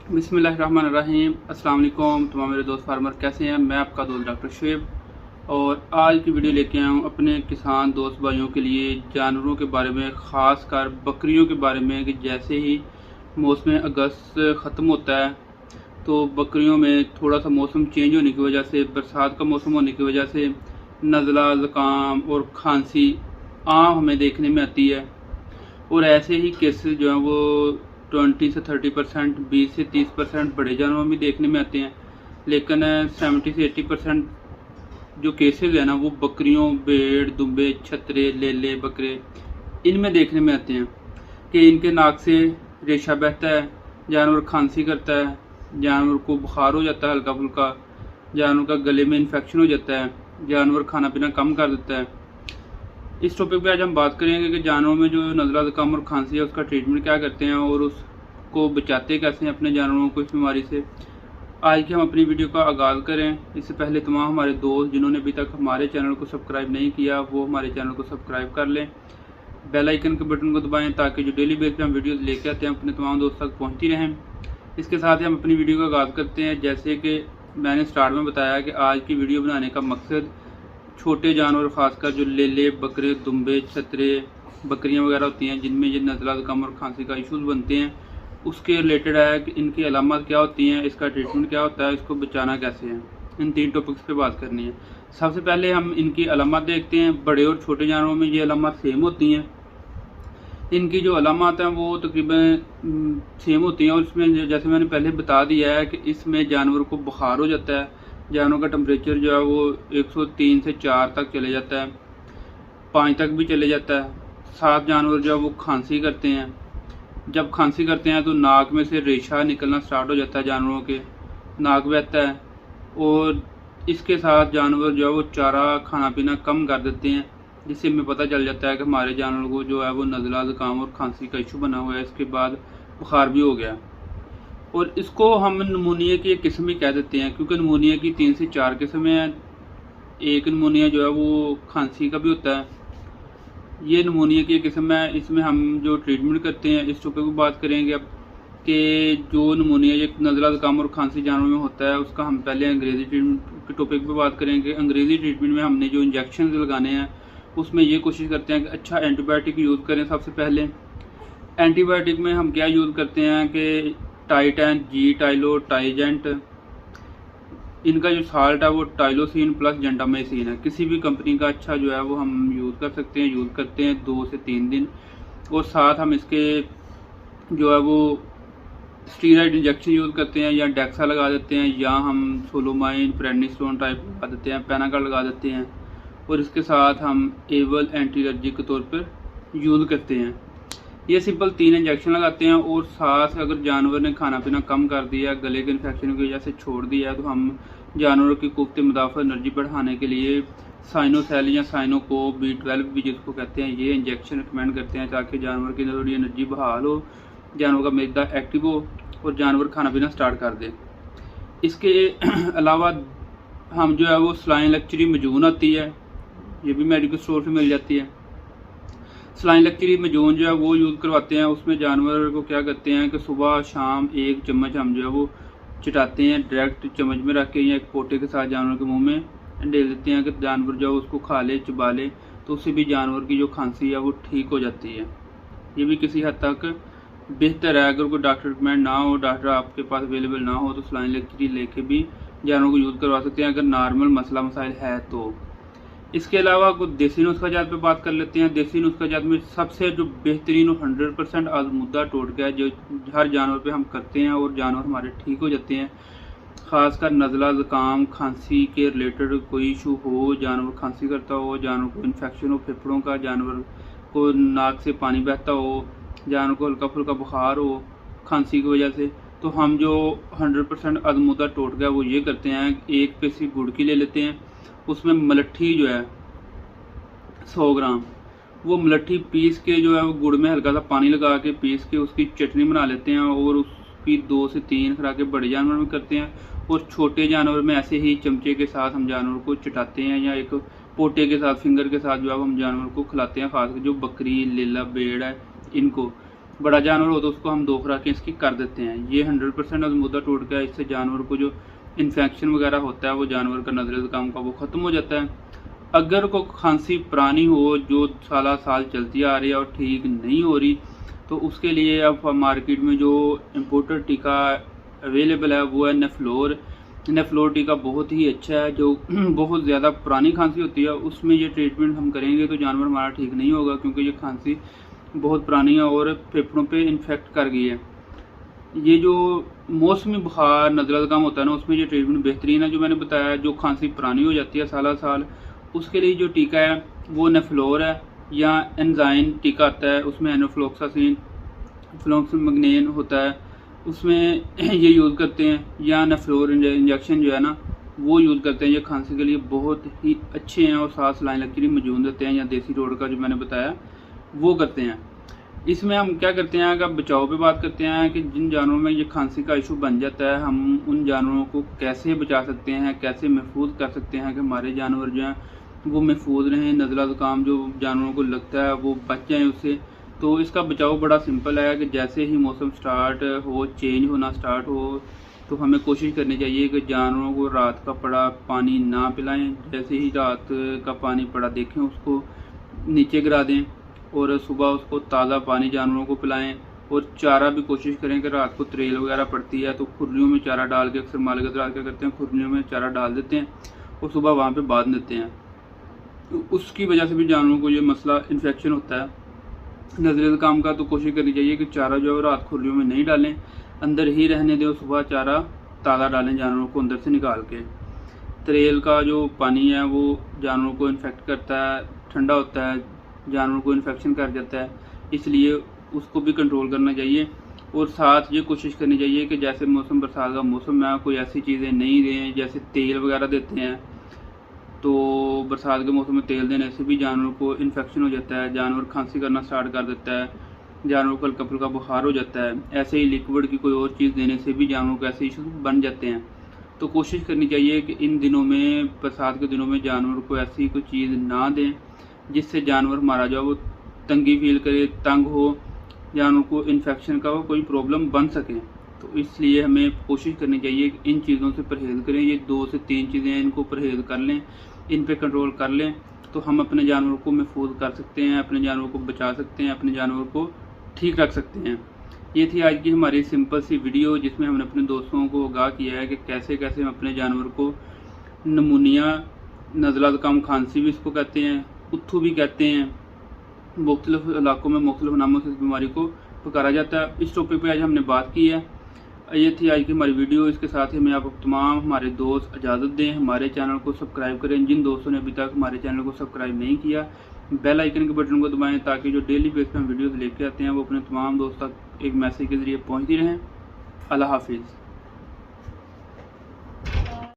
बिस्मिल्लाहिर्रहमानिर्रहीम। अस्सलाम वालेकुम तमाम मेरे दोस्त फार्मर कैसे हैं। मैं आपका दोस्त डॉक्टर शुएब और आज की वीडियो लेके आया हूँ अपने किसान दोस्त भाइयों के लिए जानवरों के बारे में, ख़ास कर बकरियों के बारे में कि जैसे ही मौसम अगस्त ख़त्म होता है तो बकरियों में थोड़ा सा मौसम चेंज होने की वजह से, बरसात का मौसम होने की वजह से नज़ला, ज़ुकाम और खांसी आम हमें देखने में आती है। और ऐसे ही केसेस जो हैं वो 20 से 30%, 20 से 30% बड़े जानवरों में देखने में आते हैं, लेकिन 70 से 80% जो केसेस हैं ना वो बकरियों, भेड़, दुम्बे, छतरे, लेले, बकरे इनमें देखने में आते हैं कि इनके नाक से रेशा बहता है, जानवर खांसी करता है, जानवर को बुखार हो जाता है हल्का फुल्का, जानवर का गले में इन्फेक्शन हो जाता है, जानवर खाना पीना कम कर देता है। इस टॉपिक पे आज हम बात करेंगे कि जानवरों में जो नज़ला, ज़ुकाम और खांसी है उसका ट्रीटमेंट क्या करते हैं और उसको बचाते कैसे हैं अपने जानवरों को इस बीमारी से। आज की हम अपनी वीडियो का आगाज़ करें। इससे पहले तमाम हमारे दोस्त जिन्होंने अभी तक हमारे चैनल को सब्सक्राइब नहीं किया वो हमारे चैनल को सब्सक्राइब कर लें, बेल आइकन के बटन को दबाएं ताकि जो डेली बेस पे हम वीडियोस लेके आते हैं अपने तमाम दोस्तों तक पहुँचती रहें। इसके साथ ही हम अपनी वीडियो का आगाज़ करते हैं। जैसे कि मैंने स्टार्ट में बताया कि आज की वीडियो बनाने का मकसद छोटे जानवर, खासकर जो लेले, बकरे, दुम्बे, छतरे, बकरियां वगैरह होती हैं जिनमें ये नज़ला, ज़ुकाम और खांसी का इशूज़ बनते हैं, उसके रिलेटेड है कि इनकी अलामत क्या होती हैं, इसका ट्रीटमेंट क्या होता है, इसको बचाना कैसे है। इन 3 टॉपिक्स पे बात करनी है। सबसे पहले हम इनकी अलामत देखते हैं। बड़े और छोटे जानवरों में ये अलामत सेम होती हैं। इनकी जो अलामत हैं वो तकरीबन सेम होती हैं और इसमें जैसे मैंने पहले बता दिया है कि इसमें जानवर को बुखार हो जाता है, जानवर का टेम्परेचर जो है वो 103 से 4 तक चले जाता है, 5 तक भी चले जाता है। 7 जानवर जो है वो खांसी करते हैं। जब खांसी करते हैं तो नाक में से रेशा निकलना स्टार्ट हो जाता है, जानवरों के नाक बहता है और इसके साथ जानवर जो है वो चारा खाना पीना कम कर देते हैं, जिससे हमें पता चल जाता है कि हमारे जानवर को जो है वो नज़ला, ज़ुकाम और खांसी का इशू बना हुआ है। इसके बाद बुखार भी हो गया और इसको हम नमूनिया की एक किस्म ही कह देते हैं, क्योंकि नमूनिया की 3 से 4 किस्में हैं। एक नमूनिया जो है वो खांसी का भी होता है, ये नमूनिया की एक किस्म है। इसमें हम जो ट्रीटमेंट करते हैं इस टॉपिक पर बात करेंगे अब कि जो नमूनिया ये नज़ला, ज़ुकाम और खांसी जानवरों में होता है उसका हम पहले अंग्रेज़ी ट्रीटमेंट के टॉपिक पे बात करेंगे। अंग्रेज़ी ट्रीटमेंट में हमने जो इंजेक्शन लगाने हैं उसमें ये कोशिश करते हैं कि अच्छा एंटीबायोटिक यूज़ करें। सबसे पहले एंटीबायोटिक में हम क्या यूज़ करते हैं कि टाइटन, जी टाइलो, टाइजेंट, इनका जो साल्ट है वो टाइलोसिन प्लस जेंटामाइसिन है। किसी भी कंपनी का अच्छा जो है वो हम यूज़ कर सकते हैं। यूज़ करते हैं 2 से 3 दिन और साथ हम इसके जो है वो स्टीरॉयड इंजेक्शन यूज़ करते हैं या डेक्सा लगा देते हैं या हम सोलोमाइन, प्रेडनिसोन टाइप लगा देते हैं, पेनाकार्ड लगा देते हैं और इसके साथ हम एवल एंटी एलर्जी के तौर पर यूज़ करते हैं। ये सिंपल 3 इंजेक्शन लगाते हैं और साथ अगर जानवर ने खाना पीना कम कर दिया, गले के इन्फेक्शन की वजह से छोड़ दिया है, तो हम जानवरों की कुफ्त मुदाफ़ा एनर्जी बढ़ाने के लिए साइनोसेल या साइनोकोप B12 भी जिसको कहते हैं, ये इंजेक्शन रिकमेंड करते हैं ताकि जानवर की थोड़ी एनर्जी बहाल हो, जानवर का मैदा एक्टिव हो और जानवर खाना पीना स्टार्ट कर दे। इसके अलावा हम जो है वो सलाइन लक्चरी मजून आती है, ये भी मेडिकल स्टोर पर मिल जाती है। सलाइन लक्चरी मजून जो है वो यूज़ करवाते हैं। उसमें जानवर को क्या करते हैं कि सुबह शाम 1 चम्मच हम जो है वो चटाते हैं, डायरेक्ट चम्मच में रख के या एक पोटे के साथ जानवर के मुंह में डाल देते हैं कि जानवर जो है उसको खा ले, चबा ले, तो उससे भी जानवर की जो खांसी है वो ठीक हो जाती है। ये भी किसी हद तक बेहतर है। अगर कोई डॉक्टर रिकमेंड ना हो, डॉक्टर आपके पास अवेलेबल ना हो, तो सलाइन लक्चरी लेके भी जानवर को यूज़ करवा सकते हैं अगर नॉर्मल मसला मसाइल है तो। इसके अलावा कुछ देसी नुस्खा जात पे बात कर लेते हैं। देसी नुस्खा जात में सबसे जो बेहतरीन और 100% आजमुदा टोटका है जो हर जानवर पे हम करते हैं और जानवर हमारे ठीक हो जाते हैं। ख़ासकर नज़ला, ज़ुकाम, खांसी के रिलेटेड कोई इशू हो, जानवर खांसी करता हो, जानवर को इन्फेक्शन हो फेफड़ों का, जानवर को नाक से पानी बहता हो, जानवर को हल्का फुल्का बुखार हो खांसी की वजह से, तो हम जो 100% आजमुदा टोटका है वो ये करते हैं। 1 पेसी गुड़ की ले लेते हैं, उसमें मलट्ठी जो है 100 ग्राम, वो मलट्ठी पीस के जो है वो गुड़ में हल्का सा पानी लगा के पीस के उसकी चटनी बना लेते हैं और उसकी 2 से 3 खुराकें बड़े जानवर में करते हैं और छोटे जानवर में ऐसे ही चमचे के साथ हम जानवर को चटाते हैं या एक पोटे के साथ, फिंगर के साथ जो है हम जानवर को खिलाते हैं। खासकर जो बकरी, लेला, भेड़ है इनको बड़ा जानवर हो तो उसको हम 2 खुराकें इसकी कर देते हैं। ये 100% अज़मूदा टोटका है। इससे जानवर को जो इन्फेक्शन वगैरह होता है वो जानवर का नज़र ज़ुकाम का वो ख़त्म हो जाता है। अगर कोई खांसी पुरानी हो जो साल चलती आ रही है और ठीक नहीं हो रही, तो उसके लिए अब मार्केट में जो इम्पोर्टेड टीका अवेलेबल है वो है नेफ्लोर। नेफ्लोर टीका बहुत ही अच्छा है। जो बहुत ज़्यादा पुरानी खांसी होती है उसमें ये ट्रीटमेंट हम करेंगे तो जानवर हमारा ठीक नहीं होगा, क्योंकि ये खांसी बहुत पुरानी है और फेफड़ों पे इन्फेक्ट कर गई है। ये जो मौसमी बुखार नज़ला ज़ुकाम होता है ना, उसमें ये ट्रीटमेंट बेहतरीन है जो मैंने बताया। जो खांसी पुरानी हो जाती है साल उसके लिए जो टीका है वो नेफ्लोर है, या एंजाइन टीका आता है, उसमें एनोफ्लोक्सासिन फ्लोक्समैग्नेन होता है, उसमें ये यूज़ करते हैं। या नेफ्लोर इंजेक्शन जो है ना वो यूज़ करते हैं। ये खांसी के लिए बहुत ही अच्छे हैं और सांस लाने के लिए मौजूद रहते हैं। या देसी रोड का जो मैंने बताया वो करते हैं। इसमें हम क्या करते हैं, अगर बचाव पे बात करते हैं कि जिन जानवरों में ये खांसी का इशू बन जाता है, हम उन जानवरों को कैसे बचा सकते हैं, कैसे महफूज कर सकते हैं कि हमारे जानवर जो हैं वो महफूज रहें, नज़ला ज़ुकाम जो जानवरों को लगता है वो बच जाएँ उससे। तो इसका बचाव बड़ा सिंपल है कि जैसे ही मौसम स्टार्ट हो, चेंज होना स्टार्ट हो, तो हमें कोशिश करनी चाहिए कि जानवरों को रात का पड़ा पानी ना पिलाएं। जैसे ही रात का पानी पड़ा देखें उसको नीचे गिरा दें और सुबह उसको ताज़ा पानी जानवरों को पिलाएं। और चारा भी कोशिश करें कि रात को त्रेल वगैरह पड़ती है तो खुरलियों में चारा डाल के, अक्सर मालिक हज़रात क्या करते हैं, खुरलियों में चारा डाल देते हैं और सुबह वहाँ पे बांध देते हैं। तो उसकी वजह से भी जानवरों को ये मसला इन्फेक्शन होता है नज़ला ज़ुकाम का। तो कोशिश करनी चाहिए कि चारा जो है रात खुरलियों में नहीं डालें, अंदर ही रहने दें और सुबह चारा ताज़ा डालें जानवरों को अंदर से निकाल के। त्रेल का जो पानी है वो जानवरों को इन्फेक्ट करता है, ठंडा होता है, जानवर को इन्फेक्शन कर जाता है, इसलिए उसको भी कंट्रोल करना चाहिए। और साथ ये कोशिश करनी चाहिए कि जैसे मौसम बरसात का मौसम है कोई ऐसी चीज़ें नहीं दें, जैसे तेल वगैरह देते हैं तो बरसात के मौसम में तेल देने से भी जानवर को इन्फेक्शन हो जाता है, जानवर खांसी करना स्टार्ट कर देता है, जानवर को हल्का फुल्का बुखार हो जाता है। ऐसे ही लिक्विड की कोई और चीज़ देने से भी जानवरों को ऐसे इशू बन जाते हैं। तो कोशिश करनी चाहिए कि इन दिनों में, बरसात के दिनों में, जानवर को ऐसी कोई चीज़ ना दें जिससे जानवर हमारा जो वो तंगी फील करे, तंग हो, जानवर को इन्फेक्शन का कोई प्रॉब्लम बन सके। तो इसलिए हमें कोशिश करनी चाहिए कि इन चीज़ों से परहेज़ करें। ये 2 से 3 चीज़ें इनको परहेज़ कर लें, इन पे कंट्रोल कर लें तो हम अपने जानवर को महफूज कर सकते हैं, अपने जानवर को बचा सकते हैं, अपने जानवर को ठीक रख सकते हैं। ये थी आज की हमारी सिंपल सी वीडियो जिसमें हमने अपने दोस्तों को आगाह किया है कि कैसे कैसे हम अपने जानवर को नमूनिया, नज़ला ज़ुकाम, खांसी भी इसको कहते हैं, उत्थू भी कहते हैं, मुख्तलिफ इलाकों में मुख्तलिफ नामों से इस बीमारी को पुकारा जाता है। इस टॉपिक पे आज हमने बात की है। ये थी आज की हमारी वीडियो। इसके साथ ही मैं आप तमाम हमारे दोस्त इजाज़त दें, हमारे चैनल को सब्सक्राइब करें। जिन दोस्तों ने अभी तक हमारे चैनल को सब्सक्राइब नहीं किया, बेल आइकन के बटन को दबाएं ताकि जो डेली बेस पर हम वीडियोज़ लेके आते हैं वो अपने तमाम दोस्तों तक एक मैसेज के ज़रिए पहुँचती रहें। अल्लाह हाफिज़।